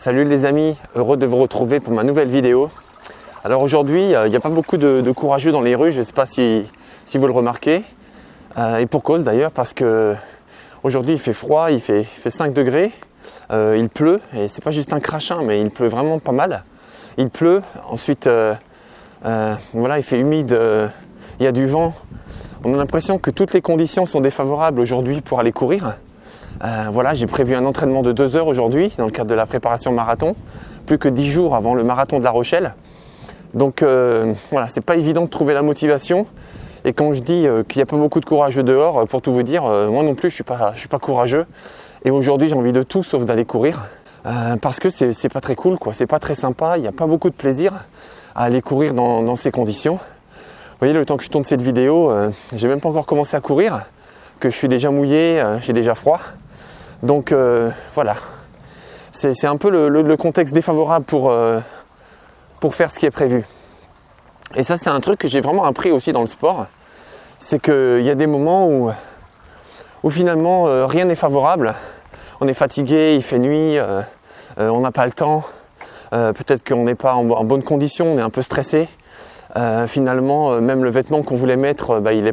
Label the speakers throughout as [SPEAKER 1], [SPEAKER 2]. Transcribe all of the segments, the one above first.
[SPEAKER 1] Salut les amis, heureux de vous retrouver pour ma nouvelle vidéo. Alors aujourd'hui, il n'y a pas beaucoup de courageux dans les rues, je ne sais pas si vous le remarquez. Et pour cause d'ailleurs, parce que aujourd'hui il fait froid, il fait 5 degrés, il pleut, et c'est pas juste un crachin, mais il pleut vraiment pas mal. Il pleut, ensuite voilà, il fait humide, il y a du vent. On a l'impression que toutes les conditions sont défavorables aujourd'hui pour aller courir. Voilà, j'ai prévu un entraînement de 2 heures aujourd'hui dans le cadre de la préparation marathon, plus que 10 jours avant le marathon de La Rochelle. Donc voilà, c'est pas évident de trouver la motivation. Et quand je dis qu'il n'y a pas beaucoup de courageux dehors, pour tout vous dire, moi non plus je suis pas courageux. Et aujourd'hui j'ai envie de tout sauf d'aller courir. Parce que c'est pas très cool, quoi. C'est pas très sympa, il n'y a pas beaucoup de plaisir à aller courir dans ces conditions. Vous voyez, le temps que je tourne cette vidéo, j'ai même pas encore commencé à courir, que je suis déjà mouillé, j'ai déjà froid. Donc voilà, c'est un peu le contexte défavorable pour faire ce qui est prévu. Et ça, c'est un truc que j'ai vraiment appris aussi dans le sport, c'est qu'il y a des moments où finalement rien n'est favorable. On est fatigué, il fait nuit, on n'a pas le temps, peut-être qu'on n'est pas en bonne condition, on est un peu stressé. Finalement, même le vêtement qu'on voulait mettre, il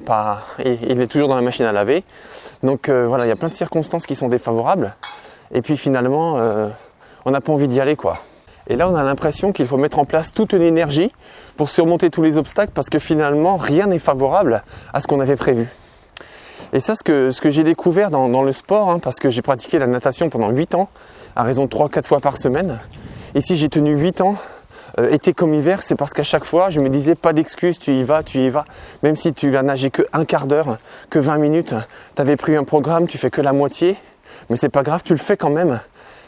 [SPEAKER 1] est toujours dans la machine à laver. Donc voilà, il y a plein de circonstances qui sont défavorables. Et puis finalement, on n'a pas envie d'y aller, quoi. Et là, on a l'impression qu'il faut mettre en place toute une énergie pour surmonter tous les obstacles parce que finalement, rien n'est favorable à ce qu'on avait prévu. Et ça, ce que j'ai découvert dans le sport, parce que j'ai pratiqué la natation pendant 8 ans, à raison de 3-4 fois par semaine. Ici, j'ai tenu 8 ans. Été comme hiver, c'est parce qu'à chaque fois, je me disais pas d'excuses, tu y vas. Même si tu vas nager que un quart d'heure, que 20 minutes, tu avais pris un programme, tu fais que la moitié, mais c'est pas grave, tu le fais quand même.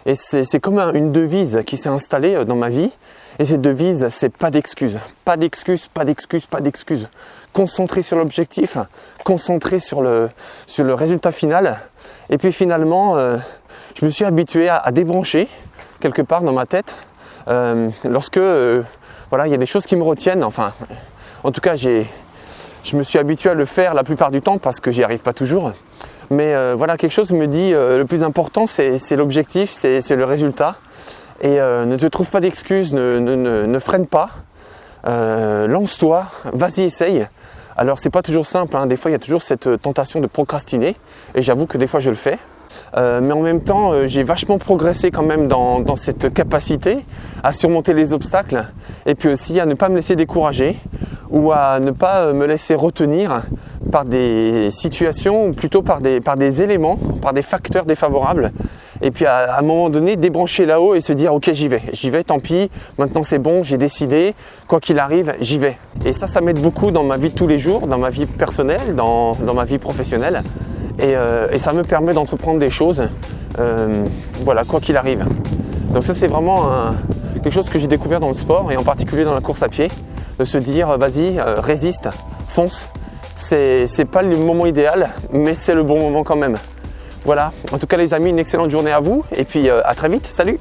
[SPEAKER 1] Et c'est comme une devise qui s'est installée dans ma vie. Et cette devise, c'est pas d'excuses. Pas d'excuses, pas d'excuses, pas d'excuses. Concentré sur l'objectif, concentré sur le résultat final. Et puis finalement, je me suis habitué à débrancher quelque part dans ma tête. Lorsque voilà, il y a des choses qui me retiennent, enfin en tout cas je me suis habitué à le faire la plupart du temps parce que j'y arrive pas toujours, mais voilà, quelque chose me dit le plus important c'est l'objectif, c'est le résultat, et ne te trouve pas d'excuses, ne freine pas, lance-toi, vas-y, essaye. Alors c'est pas toujours simple, des fois il y a toujours cette tentation de procrastiner, et j'avoue que des fois je le fais. Mais en même temps, j'ai vachement progressé quand même dans cette capacité à surmonter les obstacles et puis aussi à ne pas me laisser décourager ou à ne pas me laisser retenir par des situations ou plutôt par des éléments, par des facteurs défavorables. Et puis à un moment donné, débrancher là-haut et se dire ok, j'y vais, tant pis, maintenant c'est bon, j'ai décidé, quoi qu'il arrive, j'y vais. Et ça m'aide beaucoup dans ma vie de tous les jours, dans ma vie personnelle, dans ma vie professionnelle. Et ça me permet d'entreprendre des choses, voilà, quoi qu'il arrive. Donc ça, c'est vraiment quelque chose que j'ai découvert dans le sport et en particulier dans la course à pied, de se dire vas-y, résiste, fonce. C'est pas le moment idéal, mais c'est le bon moment quand même. Voilà, en tout cas les amis, une excellente journée à vous et puis à très vite, salut!